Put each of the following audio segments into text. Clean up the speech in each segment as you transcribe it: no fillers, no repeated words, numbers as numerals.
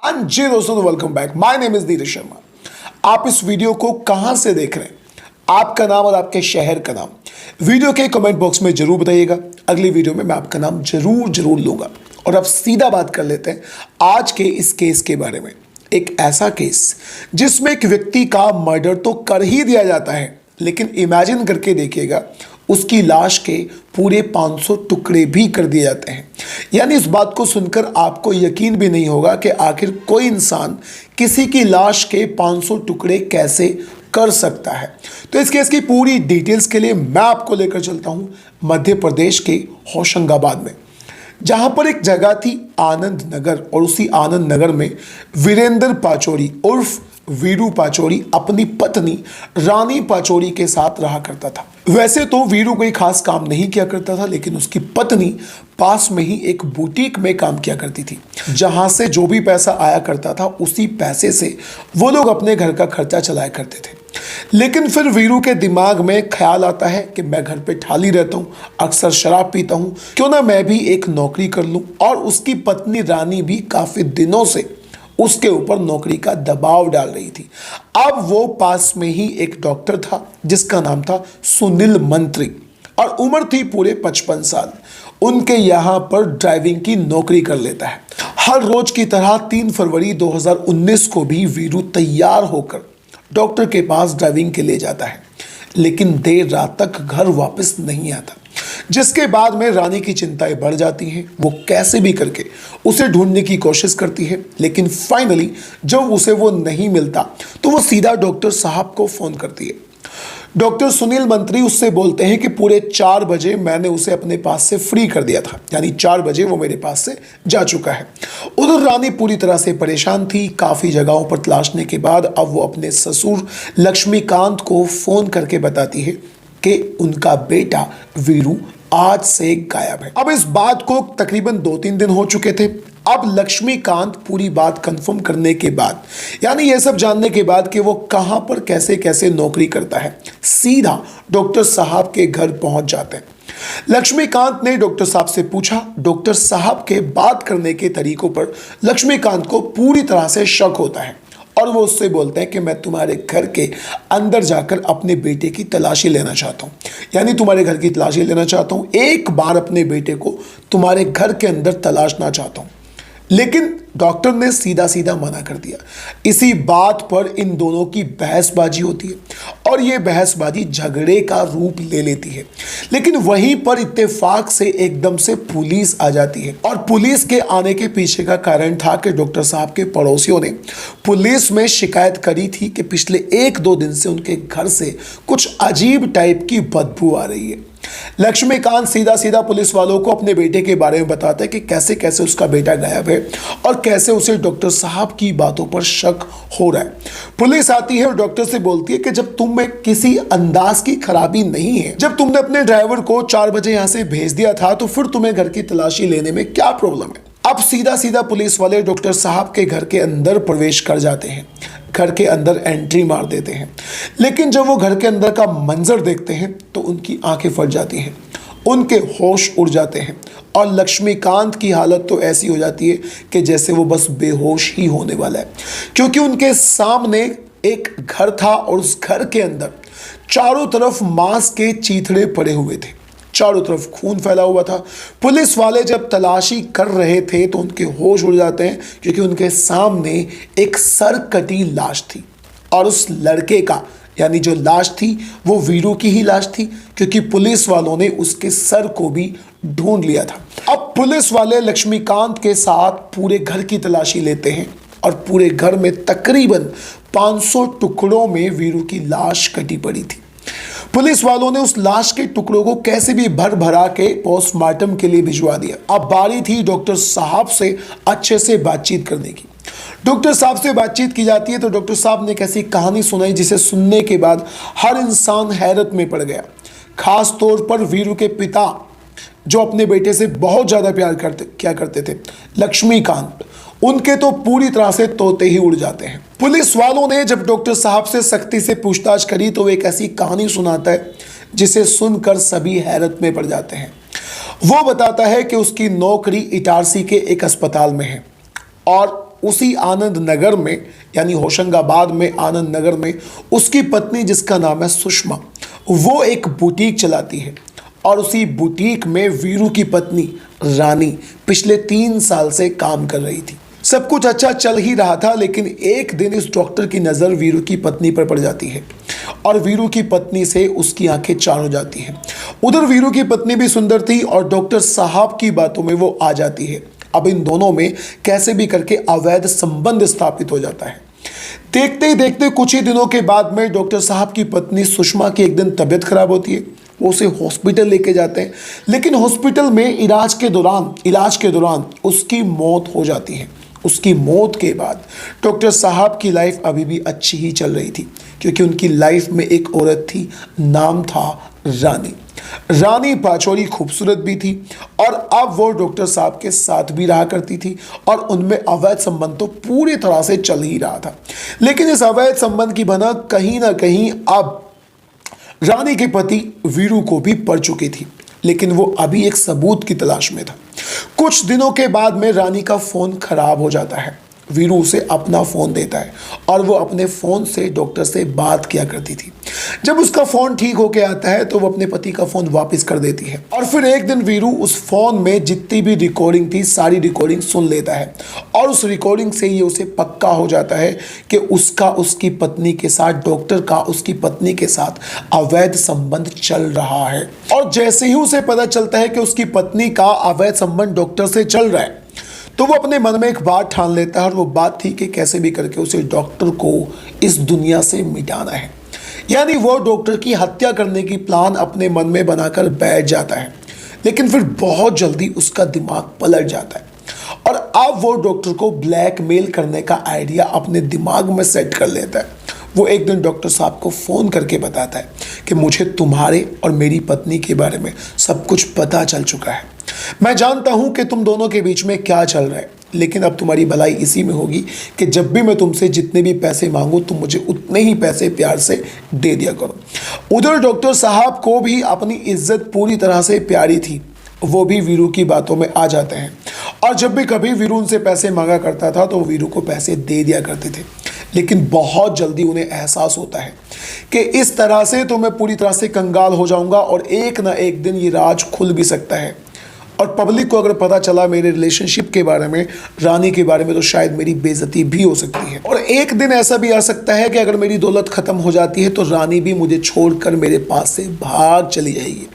जी दोस्तों, welcome back. My name is Neeraj Sharma. आप इस वीडियो को कहां से देख रहे हैं, आपका नाम और आपके शहर का नाम वीडियो के कमेंट बॉक्स में जरूर बताइएगा। अगली वीडियो में मैं आपका नाम जरूर लूंगा। और अब सीधा बात कर लेते हैं आज के इस केस के बारे में। एक ऐसा केस जिसमें एक व्यक्ति का मर्डर तो कर ही दिया जाता है, लेकिन इमेजिन करके देखिएगा उसकी लाश के पूरे 500 टुकड़े भी कर दिए जाते हैं। यानी इस बात को सुनकर आपको यकीन भी नहीं होगा कि आखिर कोई इंसान किसी की लाश के 500 टुकड़े कैसे कर सकता है। तो इस केस की पूरी डिटेल्स के लिए मैं आपको लेकर चलता हूं मध्य प्रदेश के होशंगाबाद में, जहां पर एक जगह थी आनंद नगर, और उसी आनंद नगर में वीरेंद्र पाचौरी उर्फ वीरू पाचौरी अपनी पत्नी रानी पाचौरी के साथ रहा करता था। वैसे तो वीरू कोई खास काम नहीं किया करता था, लेकिन उसकी पत्नी पास में ही एक बुटीक में काम किया करती थी, जहां से जो भी पैसा आया करता था उसी पैसे से वो लोग अपने घर का खर्चा चलाया करते थे। लेकिन फिर वीरू के दिमाग में ख्याल आता है कि मैं घर पे ठाली रहता हूँ, अक्सर शराब पीता हूँ, क्यों ना मैं भी एक नौकरी कर लूँ। और उसकी पत्नी रानी भी काफी दिनों से उसके ऊपर नौकरी का दबाव डाल रही थी। अब वो पास में ही एक डॉक्टर था जिसका नाम था सुनील मंत्री, और उम्र थी पूरे 55 साल। उनके यहाँ पर ड्राइविंग की नौकरी कर लेता है। हर रोज की तरह 3 फरवरी 2019 को भी वीरू तैयार होकर डॉक्टर के पास ड्राइविंग के लिए जाता है, लेकिन देर रात तक घर वापस नहीं आता, जिसके बाद में रानी की चिंताएं बढ़ जाती हैं। वो कैसे भी करके उसे ढूंढने की कोशिश करती है, लेकिन फाइनली जब उसे वो नहीं मिलता तो वो सीधा डॉक्टर साहब को फोन करती है। डॉक्टर सुनील मंत्री उससे बोलते हैं कि पूरे 4 बजे मैंने उसे अपने पास से फ्री कर दिया था, यानी 4 बजे वो मेरे पास से जा चुका है। उधर रानी पूरी तरह से परेशान थी। काफ़ी जगहों पर तलाशने के बाद अब वो अपने ससुर लक्ष्मीकांत को फ़ोन करके बताती है कि उनका बेटा वीरू आज से गायब है। अब इस बात को तकरीबन 2-3 दिन हो चुके थे। अब लक्ष्मीकांत पूरी बात कंफर्म करने के बाद, यानी ये सब जानने के बाद कि वो कहां पर कैसे कैसे नौकरी करता है, सीधा डॉक्टर साहब के घर पहुंच जाते हैं। लक्ष्मीकांत ने डॉक्टर साहब से पूछा। डॉक्टर साहब के बात करने के तरीकों पर लक्ष्मीकांत को पूरी तरह से शक होता है, और वो उससे बोलते हैं कि मैं तुम्हारे घर के अंदर जाकर अपने बेटे की तलाशी लेना चाहता हूँ, यानी तुम्हारे घर की तलाशी लेना चाहता हूँ। एक बार अपने बेटे को तुम्हारे घर के अंदर तलाशना चाहता हूँ। लेकिन डॉक्टर ने सीधा सीधा मना कर दिया। इसी बात पर इन दोनों की बहसबाजी होती है, और ये बहसबाजी झगड़े का रूप ले लेती है। लेकिन वहीं पर इत्तेफाक से एकदम से पुलिस आ जाती है, और पुलिस के आने के पीछे का कारण था कि डॉक्टर साहब के पड़ोसियों ने पुलिस में शिकायत करी थी कि पिछले 1-2 दिन से उनके घर से कुछ अजीब टाइप की बदबू आ रही है। लक्ष्मीकांत सीधा सीधा पुलिस वालों को अपने बेटे के बारे में बताता है कि कैसे कैसे उसका बेटा गायब है, और कैसे उसे डॉक्टर साहब की बातों पर शक हो रहा है। पुलिस आती है और डॉक्टर से बोलती है कि जब तुम में किसी अंदाज की खराबी नहीं है, जब तुमने अपने ड्राइवर को 4 बजे यहां से भेज दिया था, तो फिर तुम्हें घर की तलाशी लेने में क्या प्रॉब्लम है। अब सीधा सीधा पुलिस वाले डॉक्टर साहब के घर के अंदर प्रवेश कर जाते हैं, घर के अंदर एंट्री मार देते हैं। लेकिन जब वो घर के अंदर का मंजर देखते हैं तो उनकी आंखें फट जाती हैं, उनके होश उड़ जाते हैं, और लक्ष्मीकांत की हालत तो ऐसी हो जाती है कि जैसे वो बस बेहोश ही होने वाला है, क्योंकि उनके सामने एक घर था, और उस घर के अंदर चारों तरफ मांस के चीथड़े पड़े हुए थे, चारों तरफ खून फैला हुआ था। पुलिस वाले जब तलाशी कर रहे थे तो उनके होश उड़ जाते हैं, क्योंकि उनके सामने एक सर कटी लाश थी, और उस लड़के का, यानी जो लाश थी वो वीरू की ही लाश थी, क्योंकि पुलिस वालों ने उसके सर को भी ढूंढ लिया था। अब पुलिस वाले लक्ष्मीकांत के साथ पूरे घर की तलाशी लेते हैं, और पूरे घर में तकरीबन 500 टुकड़ों में वीरू की लाश कटी पड़ी थी। पुलिस वालों ने उस लाश के टुकड़ों को कैसे भी भर भरा के पोस्टमार्टम के लिए भिजवा दिया। अब बारी थी डॉक्टर साहब से अच्छे से बातचीत करने की। डॉक्टर साहब से बातचीत की जाती है तो डॉक्टर साहब ने एक ऐसी कहानी सुनाई जिसे सुनने के बाद हर इंसान हैरत में पड़ गया। खास तौर पर वीरू के पिता, जो अपने बेटे से बहुत ज़्यादा प्यार किया करते थे, लक्ष्मीकांत, उनके तो पूरी तरह से तोते ही उड़ जाते हैं। पुलिस वालों ने जब डॉक्टर साहब से सख्ती से पूछताछ करी तो वो एक ऐसी कहानी सुनाता है जिसे सुनकर सभी हैरत में पड़ जाते हैं। वो बताता है कि उसकी नौकरी इटारसी के एक अस्पताल में है, और उसी आनंद नगर में यानी होशंगाबाद में आनंद नगर में उसकी पत्नी जिसका नाम है सुषमा, वो एक बुटीक चलाती है और उसी बुटीक में वीरू की पत्नी रानी पिछले 3 साल से काम कर रही थी। सब कुछ अच्छा चल ही रहा था, लेकिन एक दिन इस डॉक्टर की नज़र वीरू की पत्नी पर पड़ जाती है और वीरू की पत्नी से उसकी आंखें चार हो जाती हैं। उधर वीरू की पत्नी भी सुंदर थी और डॉक्टर साहब की बातों में वो आ जाती है। अब इन दोनों में कैसे भी करके अवैध संबंध स्थापित हो जाता है। देखते ही देखते कुछ ही दिनों के बाद में डॉक्टर साहब की पत्नी सुषमा की एक दिन तबीयत खराब होती है। वो उसे हॉस्पिटल लेके जाते हैं, लेकिन हॉस्पिटल में इलाज के दौरान उसकी मौत हो जाती है। उसकी मौत के बाद डॉक्टर साहब की लाइफ अभी भी अच्छी ही चल रही थी, क्योंकि उनकी लाइफ में एक औरत थी, नाम था रानी। रानी पाचौरी खूबसूरत भी थी और अब वो डॉक्टर साहब के साथ भी रहा करती थी और उनमें अवैध संबंध तो पूरी तरह से चल ही रहा था। लेकिन इस अवैध संबंध की भनक कहीं ना कहीं अब रानी के पति वीरू को भी पड़ चुकी थी, लेकिन वो अभी एक सबूत की तलाश में था। कुछ दिनों के बाद में रानी का फोन खराब हो जाता है। वीरू उसे अपना फ़ोन देता है और वो अपने फ़ोन से डॉक्टर से बात किया करती थी। जब उसका फ़ोन ठीक होके आता है तो वो अपने पति का फ़ोन वापस कर देती है और फिर एक दिन वीरू उस फ़ोन में जितनी भी रिकॉर्डिंग थी सारी रिकॉर्डिंग सुन लेता है और उस रिकॉर्डिंग से ये उसे पक्का हो जाता है कि उसका उसकी पत्नी के साथ, डॉक्टर का उसकी पत्नी के साथ अवैध संबंध चल रहा है। और जैसे ही उसे पता चलता है कि उसकी पत्नी का अवैध संबंध डॉक्टर से चल रहा है तो वो अपने मन में एक बात ठान लेता है और वो बात थी कि कैसे भी करके उसे डॉक्टर को इस दुनिया से मिटाना है। यानी वो डॉक्टर की हत्या करने की प्लान अपने मन में बनाकर बैठ जाता है, लेकिन फिर बहुत जल्दी उसका दिमाग पलट जाता है और अब वो डॉक्टर को ब्लैकमेल करने का आइडिया अपने दिमाग में सेट कर लेता है। वो एक दिन डॉक्टर साहब को फ़ोन करके बताता है कि मुझे तुम्हारे और मेरी पत्नी के बारे में सब कुछ पता चल चुका है। मैं जानता हूं कि तुम दोनों के बीच में क्या चल रहा है, लेकिन अब तुम्हारी भलाई इसी में होगी कि जब भी मैं तुमसे जितने भी पैसे मांगूं तुम मुझे उतने ही पैसे प्यार से दे दिया करो। उधर डॉक्टर साहब को भी अपनी इज्जत पूरी तरह से प्यारी थी। वो भी वीरू की बातों में आ जाते हैं और जब भी कभी वीरू उनसे पैसे मांगा करता था तो वीरू को पैसे दे दिया करते थे। लेकिन बहुत जल्दी उन्हें एहसास होता है कि इस तरह से तो मैं पूरी तरह से कंगाल हो जाऊंगा और एक ना एक दिन ये राज खुल भी सकता है और पब्लिक को अगर पता चला मेरे रिलेशनशिप के बारे में, रानी के बारे में, तो शायद मेरी बेइज्जती भी हो सकती है। और एक दिन ऐसा भी आ सकता है कि अगर मेरी दौलत खत्म हो जाती है तो रानी भी मुझे छोड़कर मेरे पास से भाग चली जाएगी।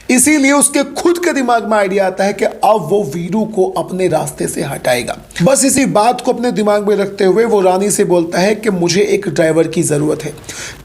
इसीलिए उसके खुद के दिमाग में आइडिया आता है कि अब वो वीरू को अपने रास्ते से हटाएगा। बस इसी बात को अपने दिमाग में रखते हुए वो रानी से बोलता है कि मुझे एक ड्राइवर की ज़रूरत है,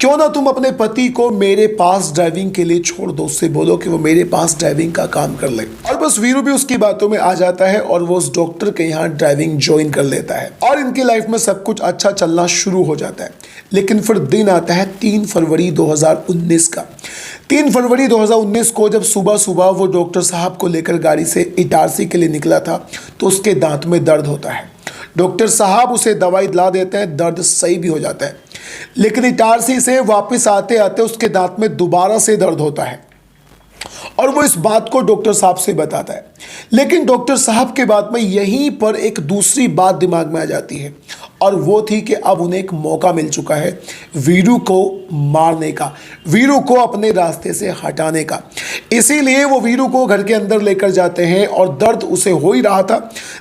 क्यों ना तुम अपने पति को मेरे पास ड्राइविंग के लिए छोड़ दो, उससे बोलो कि वो मेरे पास ड्राइविंग का काम कर ले। और बस वीरू भी उसकी बातों में आ जाता है और वो उस डॉक्टर के यहाँ ड्राइविंग ज्वाइन कर लेता है और इनकी लाइफ में सब कुछ अच्छा चलना शुरू हो जाता है। लेकिन फिर दिन आता है 3 फरवरी 2019 का। 3 फरवरी 2019 को जब सुबह सुबह वो डॉक्टर साहब को लेकर गाड़ी से इटारसी के लिए निकला था तो उसके दांत में दर्द होता है। डॉक्टर साहब उसे दवाई दिला देते हैं, दर्द सही भी हो जाता है। लेकिन इटारसी से वापस आते आते उसके दांत में दोबारा से दर्द होता है और वो इस बात को डॉक्टर साहब से बताता है। लेकिन डॉक्टर साहब के बाद में यहीं पर एक दूसरी बात दिमाग में आ जाती है और वो थी कि अब उन्हें एक मौका मिल चुका है वीरू को मारने का, वीरू को अपने रास्ते से हटाने का। इसीलिए वो वीरू को घर के अंदर लेकर जाते हैं और दर्द उसे हो ही रहा था।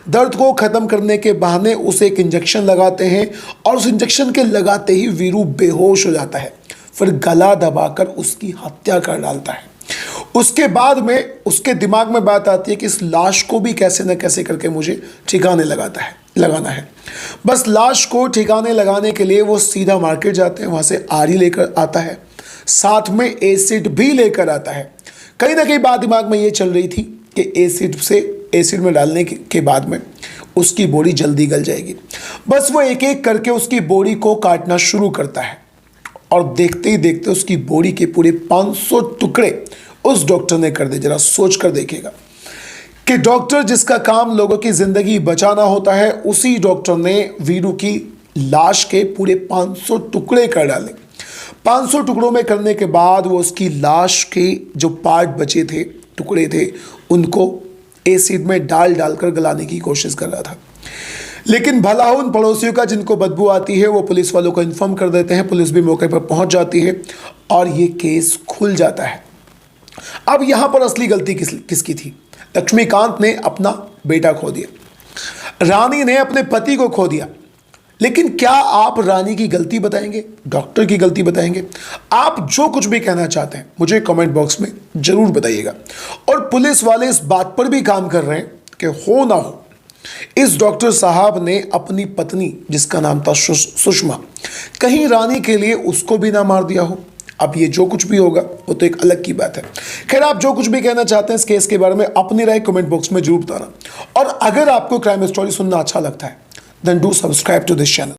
दर्द को ख़त्म करने के बहाने उसे एक इंजेक्शन लगाते हैं और उस इंजेक्शन के लगाते ही वीरू बेहोश हो जाता है। फिर गला दबाकर उसकी हत्या कर डालता है। उसके बाद में उसके दिमाग में बात आती है कि इस लाश को भी कैसे न कैसे करके मुझे ठिकाने लगाना है। बस लाश को ठिकाने लगाने के लिए वो सीधा मार्केट जाते हैं, वहाँ से आरी लेकर आता है, साथ में एसिड भी लेकर आता है। कहीं ना कहीं बात दिमाग में ये चल रही थी कि एसिड में डालने के बाद में उसकी बॉडी जल्दी गल जाएगी। बस वो एक एक करके उसकी बॉडी को काटना शुरू करता है और देखते ही देखते उसकी बॉडी के पूरे 500 टुकड़े उस डॉक्टर ने कर दिए। जरा सोच कर देखिएगा कि डॉक्टर जिसका काम लोगों की जिंदगी बचाना होता है, उसी डॉक्टर ने वीरू की लाश के पूरे 500 टुकड़े कर डाले। 500 टुकड़ों में करने के बाद वो उसकी लाश के जो पार्ट बचे थे, टुकड़े थे, उनको एसिड में डालकर गलाने की कोशिश कर रहा था। लेकिन भला हो उन पड़ोसियों का जिनको बदबू आती है, वो पुलिस वालों को इन्फॉर्म कर देते हैं। पुलिस भी मौके पर पहुंच जाती है और ये केस खुल जाता है। अब यहां पर असली गलती किसकी थी? लक्ष्मीकांत ने अपना बेटा खो दिया, रानी ने अपने पति को खो दिया। लेकिन क्या आप रानी की गलती बताएंगे, डॉक्टर की गलती बताएंगे? आप जो कुछ भी कहना चाहते हैं मुझे कमेंट बॉक्स में जरूर बताइएगा। और पुलिस वाले इस बात पर भी काम कर रहे हैं कि हो ना हो इस डॉक्टर साहब ने अपनी पत्नी, जिसका नाम था सुषमा, कहीं रानी के लिए उसको भी ना मार दिया हो। अब ये जो कुछ भी होगा वो तो एक अलग की बात है। खैर, आप जो कुछ भी कहना चाहते हैं इस केस के बारे में अपनी राय कमेंट बॉक्स में जरूर बताना। और अगर आपको क्राइम स्टोरी सुनना अच्छा लगता है then do subscribe to this channel.